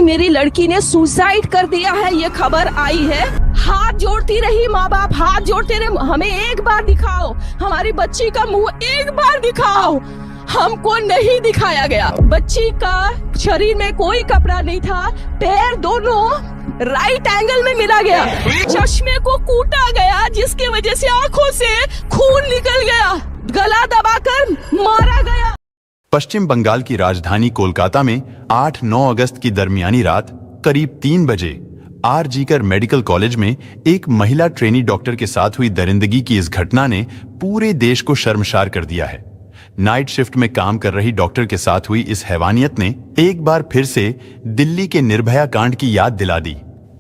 मेरी लड़की ने सुसाइड कर दिया है, ये खबर आई है। हाथ जोड़ती रही माँ बाप, हाथ जोड़ते रहे, हमें एक बार दिखाओ, हमारी बच्ची का मुंह एक बार दिखाओ। हमको नहीं दिखाया गया। बच्ची का शरीर में कोई कपड़ा नहीं था, पैर दोनों राइट एंगल में मिला गया, चश्मे को कूटा गया जिसकी वजह से आंखों से खून निकल गया, गला दबाकर मारा गया। पश्चिम बंगाल की राजधानी कोलकाता में 8-9 अगस्त की दरमियानी रात करीब 3 बजे आर.जी.कर मेडिकल कॉलेज में एक महिला ट्रेनी डॉक्टर के साथ हुई दरिंदगी की इस घटना ने पूरे देश को शर्मसार कर दिया है। नाइट शिफ्ट में काम कर रही डॉक्टर के साथ हुई इस हैवानियत ने एक बार फिर से दिल्ली के निर्भया कांड की याद दिला दी।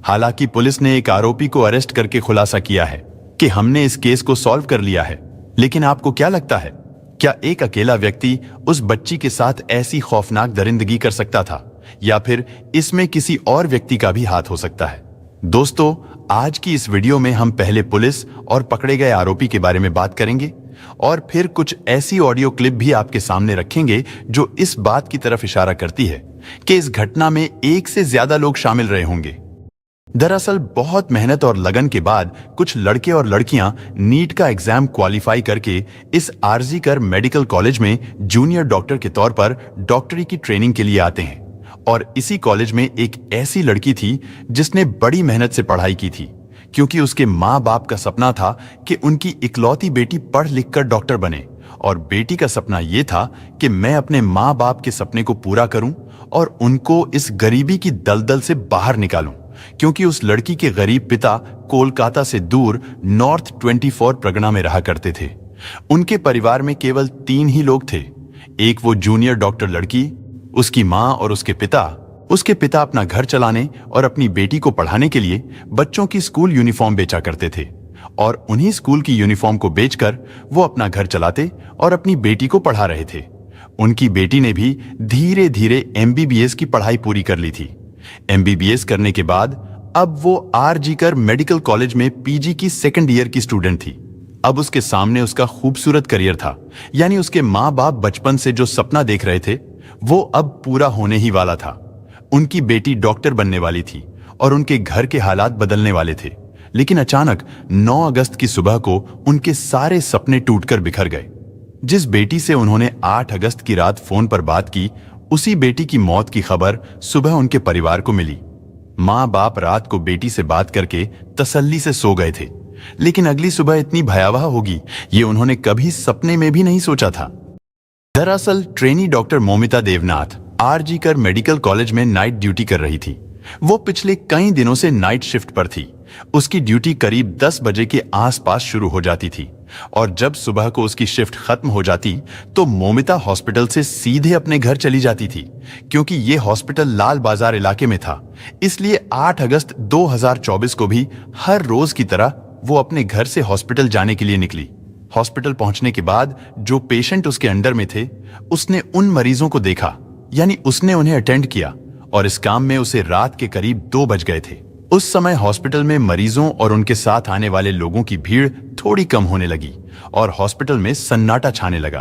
हालांकि पुलिस ने एक आरोपी को अरेस्ट करके खुलासा किया है कि हमने इस केस को सॉल्व कर लिया है। लेकिन आपको क्या लगता है, क्या एक अकेला व्यक्ति उस बच्ची के साथ ऐसी खौफनाक दरिंदगी कर सकता था, या फिर इसमें किसी और व्यक्ति का भी हाथ हो सकता है? दोस्तों, आज की इस वीडियो में हम पहले पुलिस और पकड़े गए आरोपी के बारे में बात करेंगे और फिर कुछ ऐसी ऑडियो क्लिप भी आपके सामने रखेंगे जो इस बात की तरफ इशारा करती है कि इस घटना में एक से ज्यादा लोग शामिल रहे होंगे। दरअसल बहुत मेहनत और लगन के बाद कुछ लड़के और लड़कियां नीट का एग्जाम क्वालिफाई करके इस आर.जी.कर मेडिकल कॉलेज में जूनियर डॉक्टर के तौर पर डॉक्टरी की ट्रेनिंग के लिए आते हैं। और इसी कॉलेज में एक ऐसी लड़की थी जिसने बड़ी मेहनत से पढ़ाई की थी, क्योंकि उसके माँ बाप का सपना था कि उनकी इकलौती बेटी पढ़ लिख कर डॉक्टर बने, और बेटी का सपना यह था कि मैं अपने माँ बाप के सपने को पूरा करूं और उनको इस गरीबी की दलदल से बाहर निकालूं, क्योंकि उस लड़की के गरीब पिता कोलकाता से दूर नॉर्थ 24 परगना में रहा करते थे। उनके परिवार में केवल 3 ही लोग थे, एक वो जूनियर डॉक्टर लड़की, उसकी माँ और उसके पिता। उसके पिता अपना घर चलाने और अपनी बेटी को पढ़ाने के लिए बच्चों की स्कूल यूनिफॉर्म बेचा करते थे, और उन्हीं स्कूल की यूनिफॉर्म को बेचकर वो अपना घर चलाते और अपनी बेटी को पढ़ा रहे थे। उनकी बेटी ने भी धीरे धीरे MBBS की पढ़ाई पूरी कर ली थी। MBBS करने के बाद अब वो आर.जी.कर मेडिकल कॉलेज में PG की 2nd ईयर की स्टूडेंट थी। अब उसके सामने उसका खूबसूरत करियर था, यानी उसके माँ बाप बचपन से जो सपना देख रहे थे वो अब पूरा होने ही वाला था। उनकी बेटी डॉक्टर बनने वाली थी और उनके घर के हालात बदलने वाले थे। लेकिन अचानक 9 अगस्त की सुबह को उनके सारे सपने टूटकर बिखर गए। जिस बेटी से उन्होंने 8 अगस्त की रात फोन पर बात की, उसी बेटी की मौत की खबर सुबह उनके परिवार को मिली। माँ बाप रात को बेटी से बात करके तसल्ली से सो गए थे, लेकिन अगली सुबह इतनी भयावह होगी ये उन्होंने कभी सपने में भी नहीं सोचा था। दरअसल trainee doctor Momita Debnath आर.जी.कर medical college में नाइट ड्यूटी कर रही थी। वो पिछले कई दिनों से नाइट शिफ्ट पर थी। उसकी ड्यूटी करीब 10 बजे के आसपास शुरू हो जाती थी, और जब सुबह को उसकी शिफ्ट खत्म हो जाती तो मोमिता हॉस्पिटल से सीधे अपने घर चली जाती थी, क्योंकि ये हॉस्पिटल लाल बाजार इलाके में था। इसलिए 8 अगस्त 2024 को भी हर रोज की तरह वो अपने घर से हॉस्पिटल जाने के लिए निकली। हॉस्पिटल पहुंचने के बाद जो पेशेंट उसके अंडर में थे, उसने उन मरीजों को देखा, यानी उसने उन्हें अटेंड किया, और इस काम में उसे रात के करीब 2 बज गए थे। उस समय हॉस्पिटल में मरीजों और उनके साथ आने वाले लोगों की भीड़ थोड़ी कम होने लगी और हॉस्पिटल में सन्नाटा छाने लगा,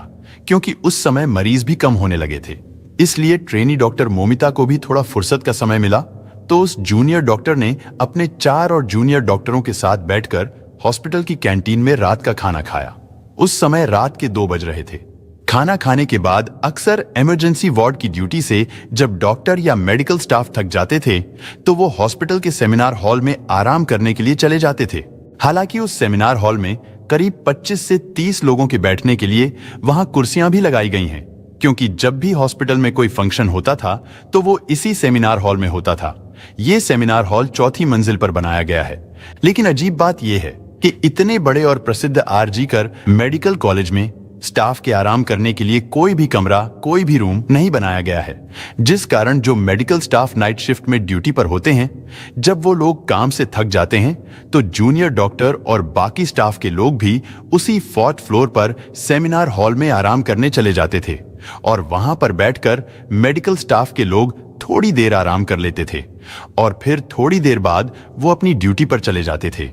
क्योंकि उस समय मरीज भी कम होने लगे थे। इसलिए ट्रेनी डॉक्टर मोमिता को भी थोड़ा फुर्सत का समय मिला, तो उस जूनियर डॉक्टर ने अपने 4 और जूनियर डॉक्टरों के साथ बैठकर हॉस्पिटल की कैंटीन में रात का खाना खाया। उस समय रात के 2 बज रहे थे। खाना खाने के बाद अक्सर इमरजेंसी वार्ड की ड्यूटी से जब डॉक्टर या मेडिकल स्टाफ थक जाते थे तो वो हॉस्पिटल के सेमिनार हॉल में आराम करने के लिए चले जाते थे। हालांकि उस सेमिनार हॉल में करीब 25 से 30 लोगों के बैठने के लिए वहां कुर्सियां भी लगाई गई हैं, क्योंकि जब भी हॉस्पिटल में कोई फंक्शन होता था तो वो इसी सेमिनार हॉल में होता था। ये सेमिनार हॉल 4थी मंजिल पर बनाया गया है। लेकिन अजीब बात यह है कि इतने बड़े और प्रसिद्ध आर.जी.कर मेडिकल कॉलेज में स्टाफ के आराम करने के लिए कोई भी कमरा, कोई भी रूम नहीं बनाया गया है, जिस कारण जो मेडिकल स्टाफ नाइट शिफ्ट में ड्यूटी पर होते हैं, जब वो लोग काम से थक जाते हैं तो जूनियर डॉक्टर और बाकी स्टाफ के लोग भी उसी 4th फ्लोर पर सेमिनार हॉल में आराम करने चले जाते थे, और वहां पर बैठकर मेडिकल स्टाफ के लोग थोड़ी देर आराम कर लेते थे और फिर थोड़ी देर बाद वो अपनी ड्यूटी पर चले जाते थे।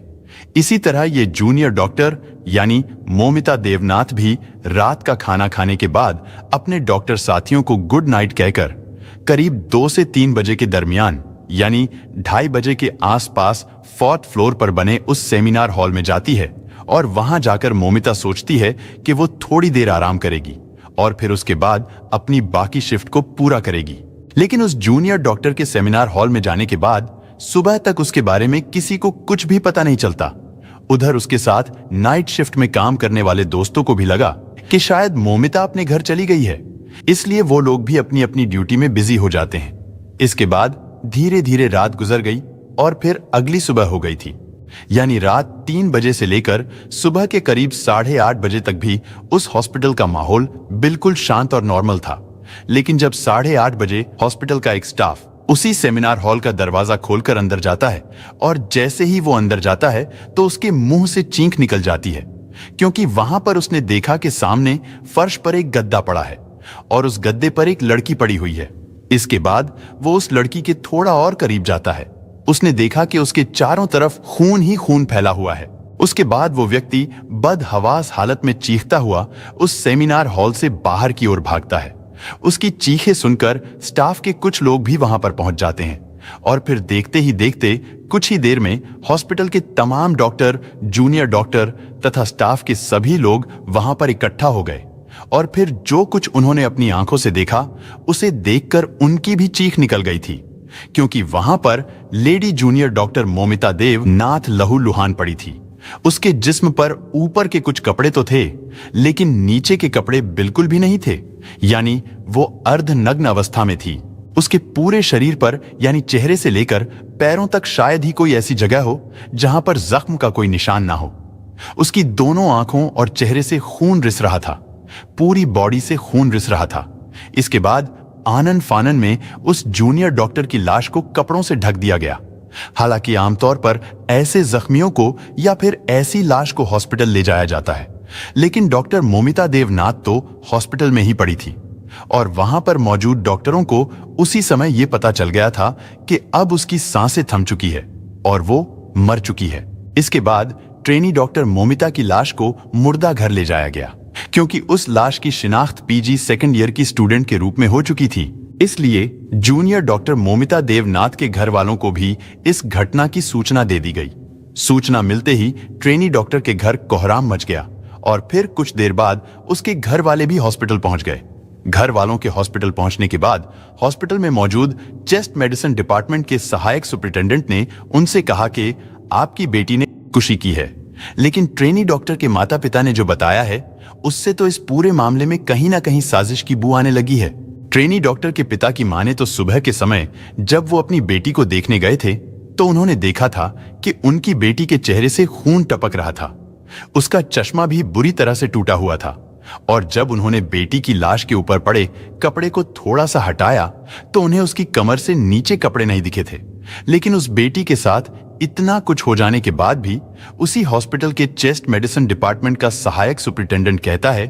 इसी तरह ये जूनियर डॉक्टर यानी मोमिता देवनाथ भी रात का खाना खाने के बाद अपने डॉक्टर साथियों को गुड नाइट कहकर करीब 2 से 3 बजे के दरमियान यानी 2:30 बजे के आसपास 4th फ्लोर पर बने उस सेमिनार हॉल में जाती है और वहां जाकर मोमिता सोचती है कि वो थोड़ी देर आराम करेगी और फिर उसके बाद अपनी बाकी शिफ्ट को पूरा करेगी। लेकिन उस जूनियर डॉक्टर के सेमिनार हॉल में जाने के बाद सुबह तक उसके बारे में किसी को कुछ भी पता नहीं चलता। उधर उसके साथ नाइट शिफ्ट में काम करने वाले दोस्तों को भी लगा कि शायद मोमिता अपने घर चली गई है, इसलिए वो लोग भी अपनी अपनी ड्यूटी में बिजी हो जाते हैं। इसके बाद धीरे धीरे रात गुजर गई और फिर अगली सुबह हो गई थी, यानी रात 3 बजे से लेकर सुबह के करीब 8:30 बजे तक भी उस हॉस्पिटल का माहौल बिल्कुल शांत और नॉर्मल था। लेकिन जब 8:30 बजे हॉस्पिटल का एक स्टाफ उसी सेमिनार हॉल का दरवाजा खोलकर अंदर जाता है और जैसे ही वो अंदर जाता है तो उसके मुंह से चीख निकल जाती है, क्योंकि वहां पर उसने देखा कि सामने फर्श पर एक गद्दा पड़ा है और उस गद्दे पर एक लड़की पड़ी हुई है। इसके बाद वो उस लड़की के थोड़ा और करीब जाता है। उसने देखा कि उसके चारों तरफ खून ही खून फैला हुआ है। उसके बाद वो व्यक्ति बदहवास हालत में चीखता हुआ उस सेमिनार हॉल से बाहर की ओर भागता है। उसकी चीखें सुनकर स्टाफ के कुछ लोग भी वहां पर पहुंच जाते हैं और फिर देखते ही देखते कुछ ही देर में हॉस्पिटल के तमाम डॉक्टर, जूनियर डॉक्टर तथा स्टाफ के सभी लोग वहां पर इकट्ठा हो गए और फिर जो कुछ उन्होंने अपनी आंखों से देखा उसे देखकर उनकी भी चीख निकल गई थी, क्योंकि वहां पर लेडी जूनियर डॉक्टर मोमिता देव नाथ लहूलुहान पड़ी थी। उसके जिस्म पर ऊपर के कुछ कपड़े तो थे, लेकिन नीचे के कपड़े बिल्कुल भी नहीं थे, यानी वो अर्धनग्न अवस्था में थी। उसके पूरे शरीर पर यानी चेहरे से लेकर पैरों तक शायद ही कोई ऐसी जगह हो जहां पर जख्म का कोई निशान ना हो। उसकी दोनों आंखों और चेहरे से खून रिस रहा था, पूरी बॉडी से खून रिस रहा था। इसके बाद आनन फानन में उस जूनियर डॉक्टर की लाश को कपड़ों से ढक दिया गया। हालांकि आमतौर पर ऐसे जख्मियों को या फिर ऐसी लाश को हॉस्पिटल ले जाया जाता है, लेकिन डॉक्टर मोमिता देवनाथ तो हॉस्पिटल में ही पड़ी थी और वहां पर मौजूद डॉक्टरों को उसी समय यह पता चल गया था कि अब उसकी सांसें थम चुकी है और वो मर चुकी है। इसके बाद ट्रेनी डॉक्टर मोमिता की लाश को मुर्दा घर ले जाया गया, क्योंकि उस लाश की शिनाख्त पीजी सेकंड ईयर की स्टूडेंट के रूप में हो चुकी थी। इसलिए जूनियर डॉक्टर मोमिता देवनाथ के घर वालों को भी इस घटना की सूचना दे दी गई। सूचना मिलते ही ट्रेनी डॉक्टर के घर कोहराम मच गया और फिर कुछ देर बाद उसके घर वाले भी हॉस्पिटल पहुंच गए। घर वालों के हॉस्पिटल पहुंचने के बाद हॉस्पिटल में मौजूद चेस्ट मेडिसिन डिपार्टमेंट के सहायक सुपरिटेंडेंट ने उनसे कहा कि आपकी बेटी ने खुशी की है, लेकिन ट्रेनी डॉक्टर के माता पिता ने जो बताया है उससे तो इस पूरे मामले में कहीं ना कहीं साजिश की बू आने लगी है। ट्रेनी डॉक्टर के पिता की मां ने तो सुबह के समय जब वो अपनी बेटी को देखने गए थे तो उन्होंने देखा था कि उनकी बेटी के चेहरे से खून टपक रहा था। उसका चश्मा भी बुरी तरह से टूटा हुआ था और जब उन्होंने बेटी की लाश के ऊपर पड़े कपड़े को थोड़ा सा हटाया तो उन्हें उसकी कमर से नीचे कपड़े नहीं दिखे थे। लेकिन उस बेटी के साथ इतना कुछ हो जाने के बाद भी उसी हॉस्पिटल के चेस्ट मेडिसिन डिपार्टमेंट का सहायक सुपरिटेंडेंट कहता है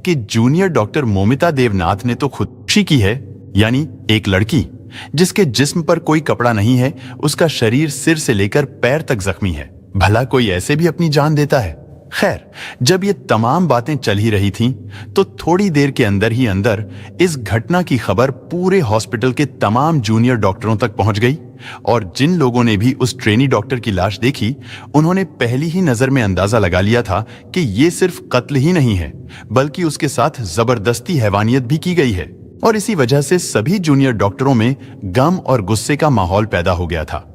कि जूनियर डॉक्टर मोमिता देवनाथ ने तो खुदकुशी की है, यानी एक लड़की जिसके जिस्म पर कोई कपड़ा नहीं है, उसका शरीर सिर से लेकर पैर तक जख्मी है। भला कोई ऐसे भी अपनी जान देता है? खैर, जब ये तमाम बातें चल ही रही थीं, तो थोड़ी देर के अंदर ही अंदर इस घटना की खबर पूरे हॉस्पिटल के तमाम जूनियर डॉक्टरों तक पहुंच गई और जिन लोगों ने भी उस ट्रेनी डॉक्टर की लाश देखी उन्होंने पहली ही नजर में अंदाजा लगा लिया था कि ये सिर्फ कत्ल ही नहीं है, बल्कि उसके साथ जबरदस्ती हैवानियत भी की गई है। और इसी वजह से सभी जूनियर डॉक्टरों में गम और गुस्से का माहौल पैदा हो गया था,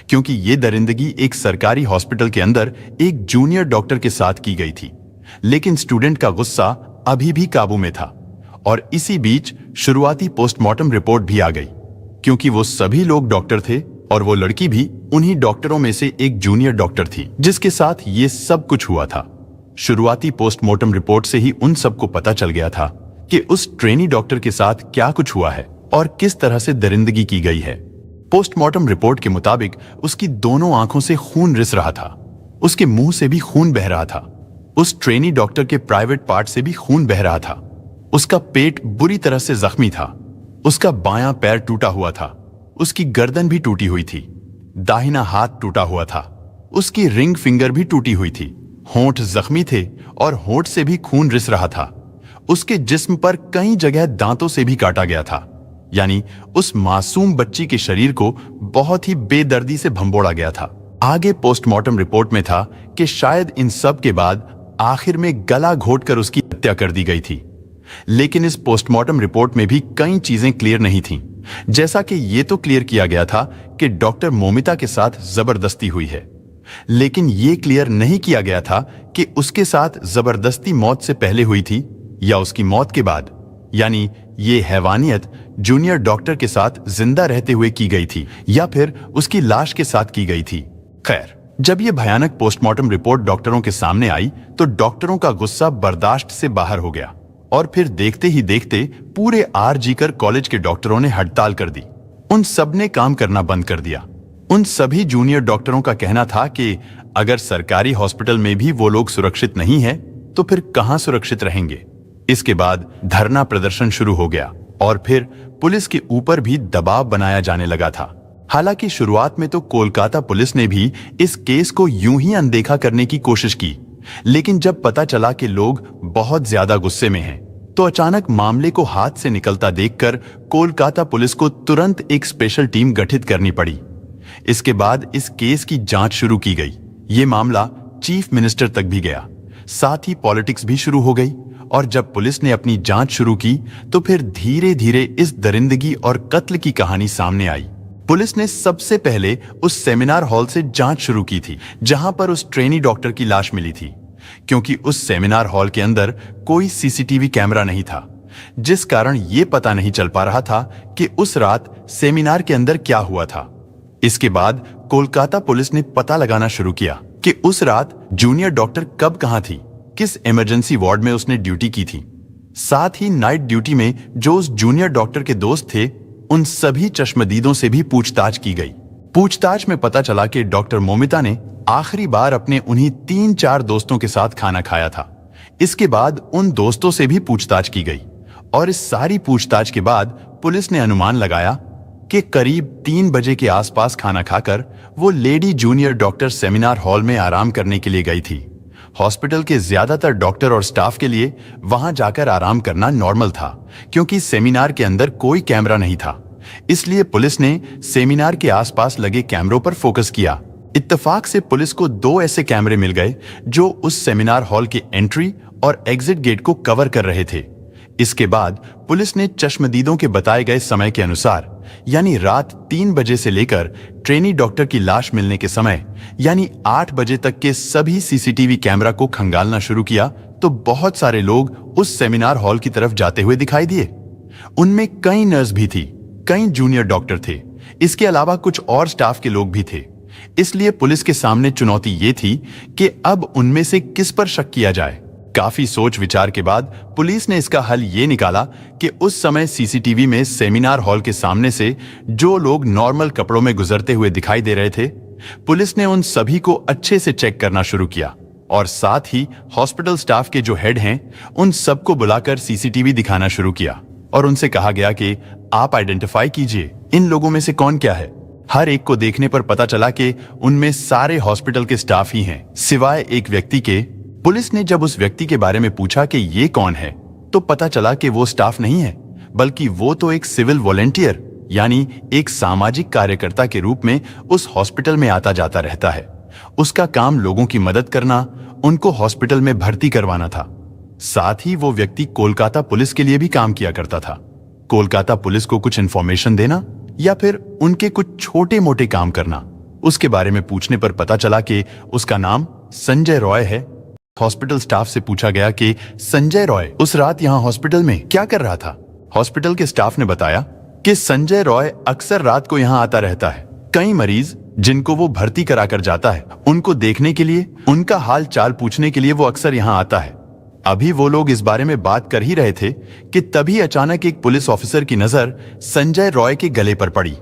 क्योंकि ये दरिंदगी एक सरकारी हॉस्पिटल के अंदर एक जूनियर डॉक्टर के साथ की गई थी। लेकिन स्टूडेंट का गुस्सा अभी भी काबू में था और इसी बीच शुरुआती पोस्टमार्टम रिपोर्ट भी आ गई, क्योंकि वो सभी लोग डॉक्टर थे और वो लड़की भी उन्हीं डॉक्टरों में से एक जूनियर डॉक्टर थी जिसके साथ ये सब कुछ हुआ था। शुरुआती पोस्टमार्टम रिपोर्ट से ही उन सबको पता चल गया था कि उस ट्रेनी डॉक्टर के साथ क्या कुछ हुआ है और किस तरह से दरिंदगी की गई है। पोस्टमार्टम रिपोर्ट के मुताबिक उसकी दोनों आंखों से खून रिस रहा था, उसके मुंह से भी खून बह रहा था, उस ट्रेनी डॉक्टर के प्राइवेट पार्ट से भी खून बह रहा था, उसका पेट बुरी तरह से जख्मी था, उसका बायां पैर टूटा हुआ था, उसकी गर्दन भी टूटी हुई थी, दाहिना हाथ टूटा हुआ था, उसकी रिंग फिंगर भी टूटी हुई थी, होंठ जख्मी थे और होंठ से भी खून रिस रहा था, उसके जिस्म पर कई जगह दांतों से भी काटा गया था। यानी उस मासूम बच्ची के शरीर को बहुत ही बेदर्दी से भंबोड़ा गया था। आगे पोस्टमार्टम रिपोर्ट में था कि शायद इन सब के बाद आखिर में गला घोटकर उसकी हत्या कर दी गई थी। लेकिन इस पोस्टमार्टम रिपोर्ट में भी कई चीजें क्लियर नहीं थीं। जैसा कि यह तो क्लियर किया गया था कि डॉक्टर मोमिता के साथ जबरदस्ती हुई है, लेकिन यह क्लियर नहीं किया गया था कि उसके साथ जबरदस्ती मौत से पहले हुई थी या उसकी मौत के बाद, यानी ये हैवानियत जूनियर डॉक्टर के साथ जिंदा रहते हुए की गई थी या फिर उसकी लाश के साथ की गई थी। खैर, जब यह भयानक पोस्टमार्टम रिपोर्ट डॉक्टरों के सामने आई तो डॉक्टरों का गुस्सा बर्दाश्त से बाहर हो गया और फिर देखते ही देखते पूरे आरजीकर कॉलेज के डॉक्टरों ने हड़ताल कर दी। उन सब ने काम करना बंद कर दिया। उन सभी जूनियर डॉक्टरों का कहना था कि अगर सरकारी हॉस्पिटल में भी वो लोग सुरक्षित नहीं है तो फिर कहां सुरक्षित रहेंगे। इसके बाद धरना प्रदर्शन शुरू हो गया और फिर पुलिस के ऊपर भी दबाव बनाया जाने लगा था। हालांकि शुरुआत में तो कोलकाता पुलिस ने भी इस केस को यूं ही अनदेखा करने की कोशिश की, लेकिन जब पता चला कि लोग बहुत ज्यादा गुस्से में हैं, तो अचानक मामले को हाथ से निकलता देखकर कोलकाता पुलिस को तुरंत एक स्पेशल टीम गठित करनी पड़ी। इसके बाद इस केस की जांच शुरू की गई। ये मामला चीफ मिनिस्टर तक भी गया, साथ ही पॉलिटिक्स भी शुरू हो गई। और जब पुलिस ने अपनी जांच शुरू की तो फिर धीरे धीरे इस दरिंदगी और कत्ल की कहानी सामने आई। पुलिस ने सबसे पहले उस सेमिनार हॉल से जांच शुरू की थी जहां पर उस ट्रेनी डॉक्टर की लाश मिली थी, क्योंकि उस सेमिनार हॉल के अंदर कोई सीसीटीवी कैमरा नहीं था, जिस कारण यह पता नहीं चल पा रहा था कि उस रात सेमिनार के अंदर क्या हुआ था। इसके बाद कोलकाता पुलिस ने पता लगाना शुरू किया कि उस रात जूनियर डॉक्टर कब कहां थी, किस इमरजेंसी वार्ड में उसने ड्यूटी की थी। साथ ही नाइट ड्यूटी में जो उस जूनियर डॉक्टर के दोस्त थे, उन सभी चश्मदीदों से भी पूछताछ की गई। पूछताछ में पता चला कि डॉक्टर मोमिता ने आखिरी बार अपने उन्हीं 3-4 दोस्तों के साथ खाना खाया था। इसके बाद उन दोस्तों से भी पूछताछ की गई और इस सारी पूछताछ के बाद पुलिस ने अनुमान लगाया कि करीब 3 बजे के आसपास खाना खाकर वो lady junior doctor seminar hall में आराम करने के लिए गई थी। हॉस्पिटल के ज्यादातर डॉक्टर और स्टाफ के लिए वहां जाकर आराम करना नॉर्मल था, क्योंकि सेमिनार के अंदर कोई कैमरा नहीं था। इसलिए पुलिस ने सेमिनार के आसपास लगे कैमरों पर फोकस किया। इत्तेफाक से पुलिस को 2 ऐसे कैमरे मिल गए जो उस सेमिनार हॉल के एंट्री और एग्जिट गेट को कवर कर रहे थे। इसके बाद पुलिस ने चश्मदीदों के बताए गए समय के अनुसार, यानी रात 3 बजे से लेकर ट्रेनी डॉक्टर की लाश मिलने के समय यानी 8 बजे तक के सभी सीसीटीवी कैमरा को खंगालना शुरू किया तो बहुत सारे लोग उस सेमिनार हॉल की तरफ जाते हुए दिखाई दिए। उनमें कई नर्स भी थी, कई जूनियर डॉक्टर थे, इसके अलावा कुछ और स्टाफ के लोग भी थे। इसलिए पुलिस के सामने चुनौती ये थी कि अब उनमें से किस पर शक किया जाए। काफी सोच विचार के बाद पुलिस ने इसका हल ये निकाला कि उस समय सीसीटीवी में सेमिनार हॉल के सामने से जो लोग नॉर्मल कपड़ों में गुजरते हुए दिखाई दे रहे थे, पुलिस ने उन सभी को अच्छे से चेक करना शुरू किया और साथ ही हॉस्पिटल स्टाफ के जो हेड हैं, उन सबको बुलाकर सीसीटीवी दिखाना शुरू किया और उनसे कहा गया कि आप आइडेंटिफाई कीजिए इन लोगों में से कौन क्या है। हर एक को देखने पर पता चला कि उनमें सारे हॉस्पिटल के स्टाफ ही हैं, सिवाय एक व्यक्ति के। पुलिस ने जब उस व्यक्ति के बारे में पूछा कि ये कौन है, तो पता चला कि वो स्टाफ नहीं है, बल्कि वो तो एक सिविल वॉलंटियर यानी एक सामाजिक कार्यकर्ता के रूप में उस हॉस्पिटल में आता जाता रहता है। उसका काम लोगों की मदद करना, उनको हॉस्पिटल में भर्ती करवाना था। साथ ही वो व्यक्ति कोलकाता पुलिस के लिए भी काम किया करता था। कोलकाता पुलिस को कुछ इन्फॉर्मेशन देना या फिर उनके कुछ छोटे मोटे काम करना। उसके बारे में पूछने पर पता चला कि उसका नाम संजय रॉय है। हॉस्पिटल स्टाफ से पूछा गया कि संजय रॉय उस रात यहाँ हॉस्पिटल में क्या कर रहा था। हॉस्पिटल के स्टाफ ने बताया कि संजय रॉय अक्सर रात को यहाँ आता रहता है। कई मरीज जिनको वो भर्ती कराकर जाता है, उनको देखने के लिए, उनका हाल चाल पूछने के लिए वो अक्सर यहाँ आता है। अभी वो लोग इस बारे में बात कर ही रहे थे कि तभी अचानक एक पुलिस ऑफिसर की नजर संजय रॉय के गले पर पड़ी।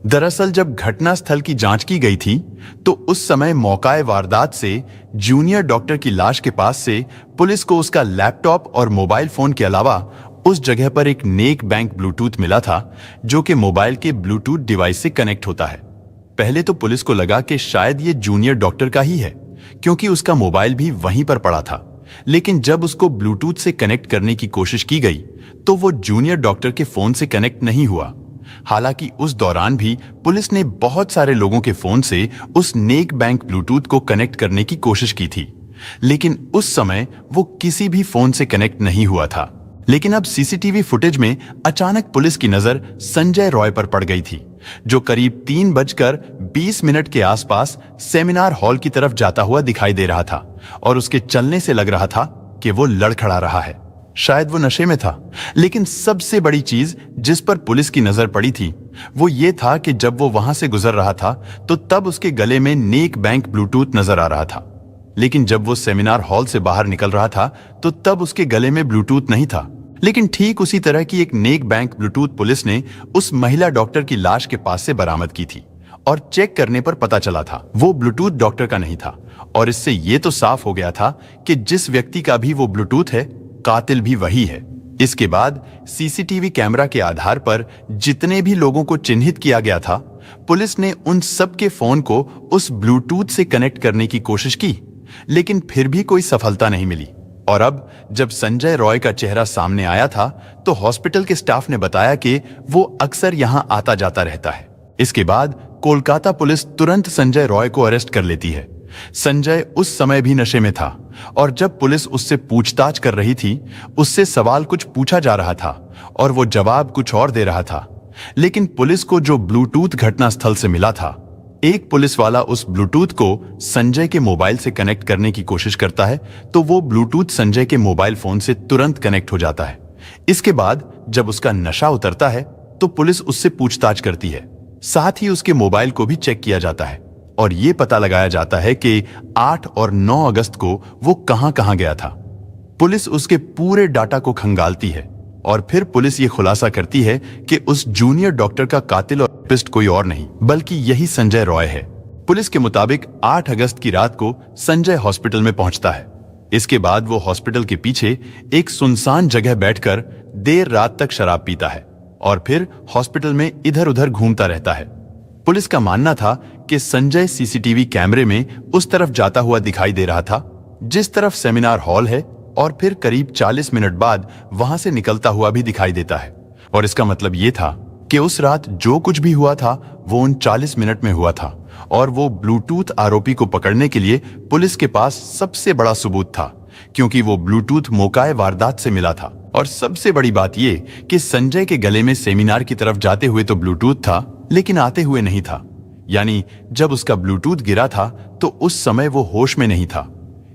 दरअसल जब घटना स्थल की जांच की गई थी तो उस समय मौकाए वारदात से जूनियर डॉक्टर की लाश के पास से पुलिस को उसका लैपटॉप और मोबाइल फोन के अलावा उस जगह पर एक नेक बैंक ब्लूटूथ मिला था, जो कि मोबाइल के ब्लूटूथ डिवाइस से कनेक्ट होता है। पहले तो पुलिस को लगा कि शायद ये जूनियर डॉक्टर का ही है, क्योंकि उसका मोबाइल भी वहीं पर पड़ा था। लेकिन जब उसको ब्लूटूथ से कनेक्ट करने की कोशिश की गई तो वो जूनियर डॉक्टर के फोन से कनेक्ट नहीं हुआ। हालांकि उस दौरान भी पुलिस ने बहुत सारे लोगों के फोन से उस नेक बैंक ब्लूटूथ को कनेक्ट करने की कोशिश की थी, लेकिन उस समय वो किसी भी फोन से कनेक्ट नहीं हुआ था। लेकिन अब सीसीटीवी फुटेज में अचानक पुलिस की नजर संजय रॉय पर पड़ गई थी, जो करीब 3:20 के आसपास सेमिनार हॉल की तरफ जाता हुआ दिखाई दे रहा था और उसके चलने से लग रहा था कि वो लड़खड़ा रहा है। शायद वो नशे में था। लेकिन सबसे बड़ी चीज जिस पर पुलिस की नजर पड़ी थी वो ये था कि जब वो वहां से गुजर रहा था तो तब उसके गले में नेक बैंक ब्लूटूथ नजर आ रहा था, लेकिन जब वो सेमिनार हॉल से बाहर निकल रहा था तो तब उसके गले में ब्लूटूथ नहीं था। लेकिन ठीक उसी तरह की एक नेक बैंक ब्लूटूथ पुलिस ने उस महिला डॉक्टर की लाश के पास से बरामद की थी और चेक करने पर पता चला था वो ब्लूटूथ डॉक्टर का नहीं था। और इससे ये तो साफ हो गया था कि जिस व्यक्ति का भी वो ब्लूटूथ है, कातिल भी वही है। इसके बाद सीसीटीवी कैमरा के आधार पर जितने भी लोगों को चिन्हित किया गया था, पुलिस ने उन सब के फोन को उस ब्लूटूथ से कनेक्ट करने की कोशिश की, लेकिन फिर भी कोई सफलता नहीं मिली। और अब जब संजय रॉय का चेहरा सामने आया था तो हॉस्पिटल के स्टाफ ने बताया कि वो अक्सर यहां आता जाता रहता है। इसके बाद कोलकाता पुलिस तुरंत संजय रॉय को अरेस्ट कर लेती है। संजय उस समय भी नशे में था और जब पुलिस उससे पूछताछ कर रही थी, उससे सवाल कुछ पूछा जा रहा था और वो जवाब कुछ और दे रहा था। लेकिन पुलिस को जो ब्लूटूथ घटनास्थल से मिला था, एक पुलिस वाला उस ब्लूटूथ को संजय के मोबाइल से कनेक्ट करने की कोशिश करता है तो वो ब्लूटूथ संजय के मोबाइल फोन से तुरंत कनेक्ट हो जाता है। इसके बाद जब उसका नशा उतरता है तो पुलिस उससे पूछताछ करती है, साथ ही उसके मोबाइल को भी चेक किया जाता है और ये पता लगाया जाता है कि 8 और 9 अगस्त को वो कहां गया था। पुलिस उसके पूरे डाटा को खंगालती है और फिर पुलिस ये खुलासा करती है कि उस जूनियर डॉक्टर का कातिल और रेपिस्ट कोई और नहीं बल्कि यही संजय रॉय है। पुलिस के मुताबिक 8 अगस्त की रात को संजय हॉस्पिटल में पहुंचता है। इसके बाद वो हॉस्पिटल के पीछे एक सुनसान जगह बैठकर देर रात तक शराब पीता है और फिर हॉस्पिटल में इधर उधर घूमता रहता है। पुलिस का मानना था कि संजय सीसीटीवी कैमरे में उस तरफ जाता हुआ दिखाई दे रहा था जिस तरफ सेमिनार हॉल है और फिर करीब 40 मिनट बाद वहां से निकलता हुआ भी दिखाई देता है। और इसका मतलब ये था कि उस रात जो कुछ भी हुआ था वो उन 40 मिनट में हुआ था और वो ब्लूटूथ आरोपी को पकड़ने के लिए पुलिस के पास सबसे बड़ा सबूत था, क्योंकि वो ब्लूटूथ मौकाए वारदात से मिला था। और सबसे बड़ी बात ये कि संजय के गले में सेमिनार की तरफ जाते हुए तो ब्लूटूथ था, लेकिन आते हुए नहीं था। यानी जब उसका ब्लूटूथ गिरा था तो उस समय वो होश में नहीं था।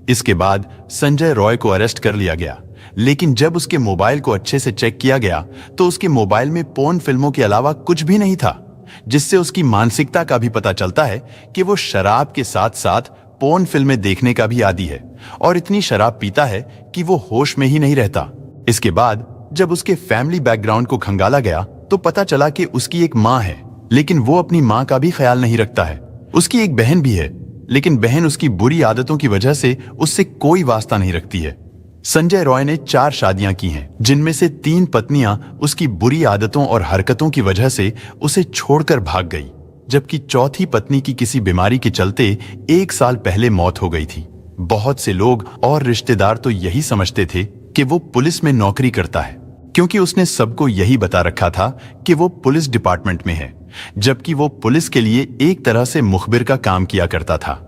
इसके बाद संजय रॉय को अरेस्ट कर लिया गया, लेकिन जब उसके मोबाइल को अच्छे से चेक किया गया तो उसके मोबाइल में पोर्न फिल्मों के अलावा कुछ भी नहीं था, जिससे उसकी मानसिकता का भी पता चलता है कि वो शराब के साथ साथ पोर्न फिल्में देखने का भी आदी है और इतनी शराब पीता है कि वो होश में ही नहीं रहता। इसके बाद जब उसके फैमिली बैकग्राउंड को खंगाला गया तो पता चला कि उसकी एक माँ है, लेकिन वो अपनी माँ का भी ख्याल नहीं रखता है। उसकी एक बहन भी है, लेकिन बहन उसकी बुरी आदतों की वजह से उससे कोई वास्ता नहीं रखती है। संजय रॉय ने 4 शादियां की हैं, जिनमें से 3 पत्नियां उसकी बुरी आदतों और हरकतों की वजह से उसे छोड़कर भाग गई, जबकि चौथी पत्नी की किसी बीमारी के चलते 1 साल पहले मौत हो गई थी। बहुत से लोग और रिश्तेदार तो यही समझते थे कि वो पुलिस में नौकरी करता है, क्योंकि उसने सबको यही बता रखा था कि वो पुलिस डिपार्टमेंट में है, जबकि वो पुलिस के लिए एक तरह से मुखबिर का काम किया करता था।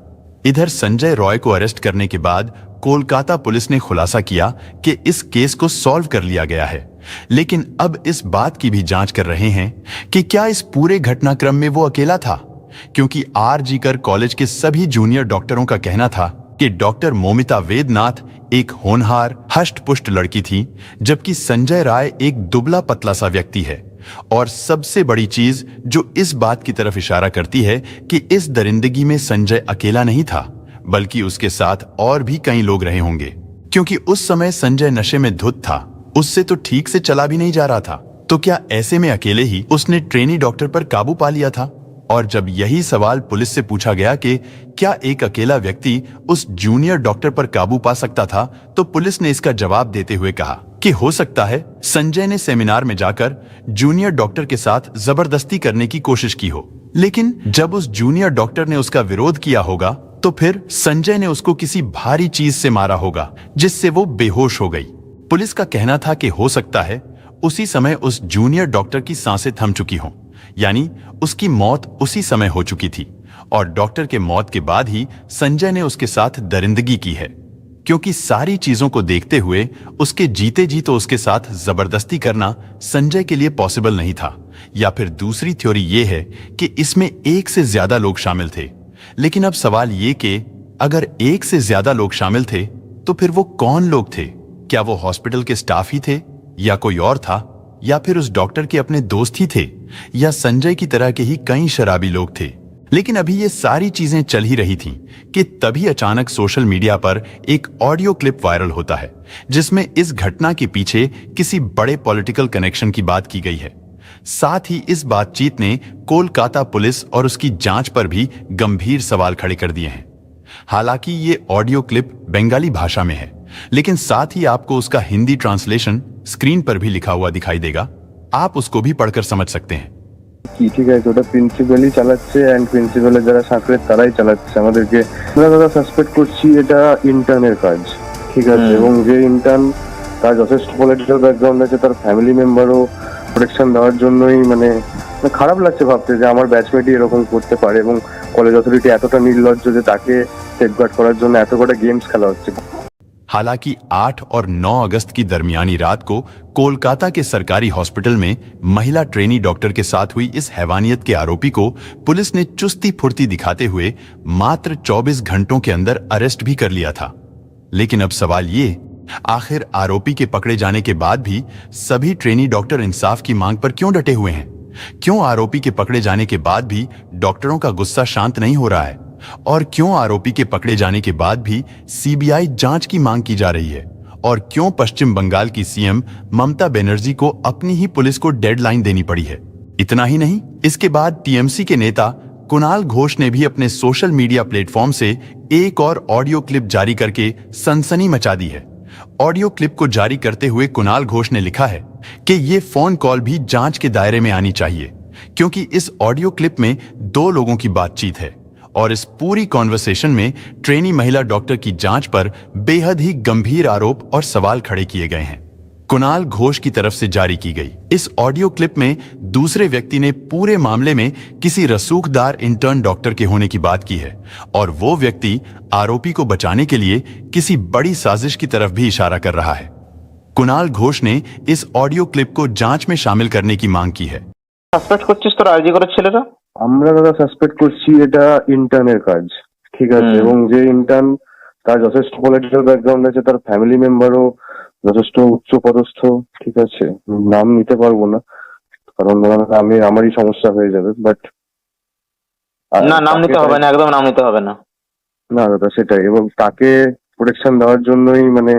इधर संजय रॉय को अरेस्ट करने के बाद कोलकाता पुलिस ने खुलासा किया कि इस केस को सॉल्व कर लिया गया है, लेकिन अब इस बात की भी जांच कर रहे हैं कि क्या इस पूरे घटनाक्रम में वो अकेला था, क्योंकि आरजीकर कॉलेज के सभी जूनियर डॉक्टरों का कहना था कि डॉक्टर मोमिता वेदनाथ एक होनहार हष्ट-पुष्ट लड़की थी, जबकि संजय राय एक दुबला पतला सा व्यक्ति है। और सबसे बड़ी चीज जो इस बात की तरफ इशारा करती है कि इस दरिंदगी में संजय अकेला नहीं था, बल्कि उसके साथ और भी कई लोग रहे होंगे, क्योंकि उस समय संजय नशे में धुत था, उससे तो ठीक से चला भी नहीं जा रहा था। तो क्या ऐसे में अकेले ही उसने ट्रेनी डॉक्टर पर काबू पा लिया था? और जब यही सवाल पुलिस से पूछा गया कि क्या एक अकेला व्यक्ति उस जूनियर डॉक्टर पर काबू पा सकता था, तो पुलिस ने इसका जवाब देते हुए कहा कि हो सकता है संजय ने सेमिनार में जाकर जूनियर डॉक्टर के साथ जबरदस्ती करने की कोशिश की हो, लेकिन जब उस जूनियर डॉक्टर ने उसका विरोध किया होगा तो फिर संजय ने उसको किसी भारी चीज से मारा होगा जिससे वो बेहोश हो गई। पुलिस का कहना था कि हो सकता है उसी समय उस जूनियर डॉक्टर की सांसें थम चुकी हों, यानी उसकी मौत उसी समय हो चुकी थी और डॉक्टर के मौत के बाद ही संजय ने उसके साथ दरिंदगी की है, क्योंकि सारी चीजों को देखते हुए उसके जीते जी तो उसके साथ जबरदस्ती करना संजय के लिए पॉसिबल नहीं था। या फिर दूसरी थ्योरी ये है कि इसमें एक से ज्यादा लोग शामिल थे। लेकिन अब सवाल ये कि अगर एक से ज्यादा लोग शामिल थे तो फिर वो कौन लोग थे? क्या वो हॉस्पिटल के स्टाफ ही थे या कोई और था, या फिर उस डॉक्टर के अपने दोस्त ही थे, या संजय की तरह के ही कई शराबी लोग थे? लेकिन अभी ये सारी चीजें चल ही रही थीं कि तभी अचानक सोशल मीडिया पर एक ऑडियो क्लिप वायरल होता है जिसमें इस घटना के पीछे किसी बड़े पॉलिटिकल कनेक्शन की बात की गई है। साथ ही इस बातचीत ने कोलकाता पुलिस और उसकी जांच पर भी गंभीर सवाल खड़े कर दिए हैं। हालांकि ये ऑडियो क्लिप बंगाली भाषा में है, लेकिन साथ ही आपको उसका हिंदी ट्रांसलेशन स्क्रीन पर भी लिखा हुआ दिखाई देगा। आप उसको भी पढ़कर समझ सकते हैं। কি ঠিক আছে, ওটা প্রিন্সিপালই চালাচ্ছে এন্ড প্রিন্সিপালের যারা সাকরেত তারাই চালাচ্ছে আমাদেরকে। আমরা দাদা সাসপেক্ট করছি এটা ইন্টার্নের কাজ, ঠিক আছে, এবং যে ইন্টার্ন তার যথেষ্ট পলিটিক্যাল ব্যাকগ্রাউন্ড আছে, তার ফ্যামিলি মেম্বারও প্রোটেকশন দেওয়ার জন্যই মানে খারাপ লাগছে ভাবতে যে আমার ব্যাচমেটই এরকম করতে পারে এবং কলেজ অথরিটি এতটা নির্লজ্জ যে তাকে সেফগার্ড করার জন্য এত কটা গেমস খেলা হচ্ছে। हालांकि 8 और 9 अगस्त की दरमियानी रात को कोलकाता के सरकारी हॉस्पिटल में महिला ट्रेनी डॉक्टर के साथ हुई इस हैवानियत के आरोपी को पुलिस ने चुस्ती फुर्ती दिखाते हुए मात्र 24 घंटों के अंदर अरेस्ट भी कर लिया था। लेकिन अब सवाल ये, आखिर आरोपी के पकड़े जाने के बाद भी सभी ट्रेनी डॉक्टर इंसाफ की मांग पर क्यों डटे हुए हैं? क्यों आरोपी के पकड़े जाने के बाद भी डॉक्टरों का गुस्सा शांत नहीं हो रहा है? और क्यों आरोपी के पकड़े जाने के बाद भी सीबीआई जांच की मांग की जा रही है? और क्यों पश्चिम बंगाल की सीएम ममता बनर्जी को अपनी ही पुलिस को डेडलाइन देनी पड़ी है? इतना ही नहीं, इसके बाद टीएमसी के नेता कुणाल घोष ने भी अपने सोशल मीडिया प्लेटफॉर्म से एक और ऑडियो क्लिप जारी करके सनसनी मचा दी है। ऑडियो क्लिप को जारी करते हुए कुणाल घोष ने लिखा है कि ये फोन कॉल भी जांच के दायरे में आनी चाहिए, क्योंकि इस ऑडियो क्लिप में 2 लोगों की बातचीत है और इस पूरी कॉन्वर्सेशन में ट्रेनी महिला डॉक्टर की जांच पर बेहद ही गंभीर आरोप और सवाल खड़े किए गए हैं। कुणाल घोष की तरफ से जारी की गई इस ऑडियो क्लिप में दूसरे व्यक्ति ने पूरे मामले में किसी रसूखदार इंटर्न डॉक्टर के होने की बात की है और वो व्यक्ति आरोपी को बचाने के लिए किसी बड़ी साजिश की तरफ भी इशारा कर रहा है। कुणाल घोष ने इस ऑडियो क्लिप को जांच में शामिल करने की मांग की है। সাসপেক্ট করছিস তোর আইজি করে ছেলেরা? আমরা দাদা সাসপেক্ট করছি এটা ইন্টার্নের কাজ, ঠিক আছে, এবং যে ইন্টার্ন তার যথেষ্ট পলিটিক্যাল ব্যাকগ্রাউন্ড আছে, তার ফ্যামিলি মেম্বারও যথেষ্ট উচ্চ পদস্থ, ঠিক আছে, নাম নিতে পারবো না কারণ আমি আমারই সমস্যা হয়ে যাবে, বাট না নাম নিতে হবে না, একদম নাম নিতে হবে না। না দাদা সেটাই, এবং তাকে প্রোটেকশন দেওয়ার জন্যই মানে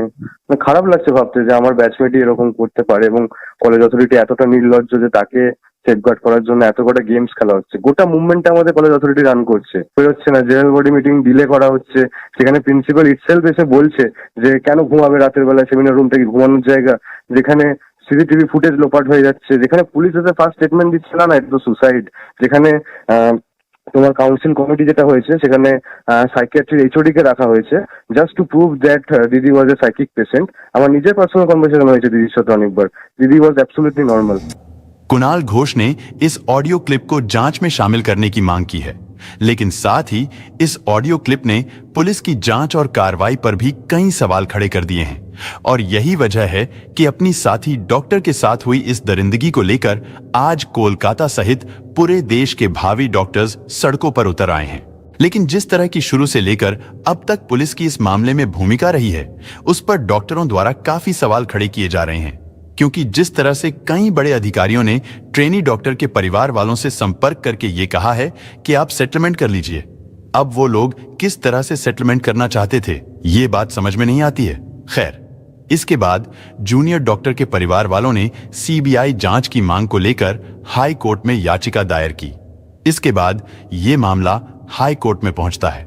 খারাপ লাগছে ভাবতে যে আমার ব্যাচমেটই এরকম করতে পারে এবং কলেজ অথরিটি এতটা নির্লজ্জ যে তাকে সেফগার্ড করার জন্য এত কটা গেমস খেলা হচ্ছে। গোটা মুভমেন্টটা আমাদের কলেজ অথরিটি রান করছে, হচ্ছে না, জেনারেল বডি মিটিং ডিলে করা হচ্ছে, সেখানে প্রিন্সিপাল ইটসেলফ এসে বলছে যে কেন ঘুমাবে রাতের বেলায়, সেমিনার রুম থেকে ঘুমানোর জায়গা, যেখানে সিসিটিভি ফুটেজ লোপাট হয়ে যাচ্ছে, যেখানে পুলিশ এসে ফার্স্ট স্টেটমেন্ট দিচ্ছে না এটা তো সুসাইড, যেখানে তোমার কাউন্সিল কমিটি যেটা হয়েছে সেখানে সাইকিয়াট্রির এইচওডি কে রাখা হয়েছে জাস্ট টু প্রুভ দ্যাট দিদি ওয়াজ এ সাইকিক পেশেন্ট। আমার নিজের পার্সোনাল কনভারসেশন হয়েছে দিদির সাথে অনেকবার, দিদি ওয়াজ অ্যাবসলিউটলি নর্মাল। कुणाल घोष ने इस ऑडियो क्लिप को जांच में शामिल करने की मांग की है, लेकिन साथ ही इस ऑडियो क्लिप ने पुलिस की जांच और कार्रवाई पर भी कई सवाल खड़े कर दिए हैं और यही वजह है कि अपनी साथी डॉक्टर के साथ हुई इस दरिंदगी को लेकर आज कोलकाता सहित पूरे देश के भावी डॉक्टर्स सड़कों पर उतर आए हैं। लेकिन जिस तरह की शुरू से लेकर अब तक पुलिस की इस मामले में भूमिका रही है, उस पर डॉक्टरों द्वारा काफी सवाल खड़े किए जा रहे हैं, क्योंकि जिस तरह से कई बड़े अधिकारियों ने ट्रेनी डॉक्टर के परिवार वालों से संपर्क करके ये कहा है कि आप सेटलमेंट कर लीजिए, अब वो लोग किस तरह से सेटलमेंट करना चाहते थे ये बात समझ में नहीं आती है। खैर, इसके बाद जूनियर डॉक्टर के परिवार वालों ने सीबीआई जांच की मांग को लेकर हाई कोर्ट में याचिका दायर की। इसके बाद ये मामला हाई कोर्ट में पहुंचता है।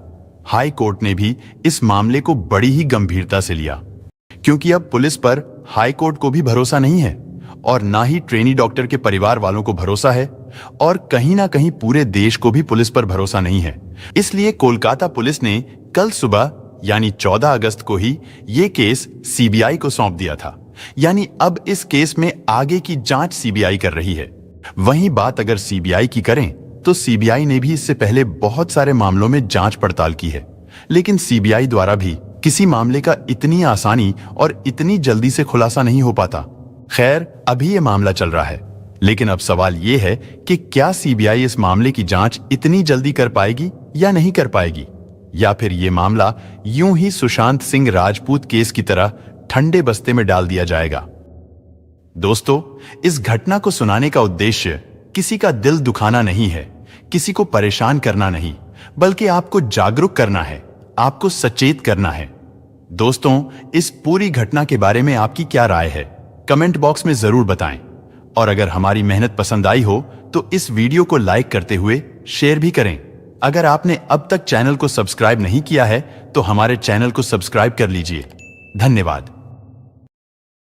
हाई कोर्ट ने भी इस मामले को बड़ी ही गंभीरता से लिया, क्योंकि अब पुलिस पर हाई कोर्ट को भी भरोसा नहीं है और ना ही ट्रेनी डॉक्टर के परिवार वालों को भरोसा है और कहीं ना कहीं पूरे देश को भी पुलिस पर भरोसा नहीं है। इसलिए कोलकाता पुलिस ने कल सुबह यानी 14 अगस्त को ही ये केस सीबीआई को सौंप दिया था। यानी अब इस केस में आगे की जांच सीबीआई कर रही है। वहीं बात अगर सीबीआई की करें तो सीबीआई ने भी इससे पहले बहुत सारे मामलों में जांच पड़ताल की है, लेकिन सीबीआई द्वारा भी किसी मामले का इतनी आसानी और इतनी जल्दी से खुलासा नहीं हो पाता। खैर, अभी ये मामला चल रहा है, लेकिन अब सवाल ये है कि क्या सीबीआई इस मामले की जांच इतनी जल्दी कर पाएगी या नहीं कर पाएगी, या फिर ये मामला यूं ही सुशांत सिंह राजपूत केस की तरह ठंडे बस्ते में डाल दिया जाएगा। दोस्तों, इस घटना को सुनाने का उद्देश्य किसी का दिल दुखाना नहीं है, किसी को परेशान करना नहीं, बल्कि आपको जागरूक करना है, आपको सचेत करना है। दोस्तों, इस पूरी घटना के बारे में आपकी क्या राय है, कमेंट बॉक्स में जरूर बताएं। और अगर हमारी मेहनत पसंद आई हो तो इस वीडियो को लाइक करते हुए शेयर भी करें। अगर आपने अब तक चैनल को सब्सक्राइब नहीं किया है तो हमारे चैनल को सब्सक्राइब कर लीजिए। धन्यवाद।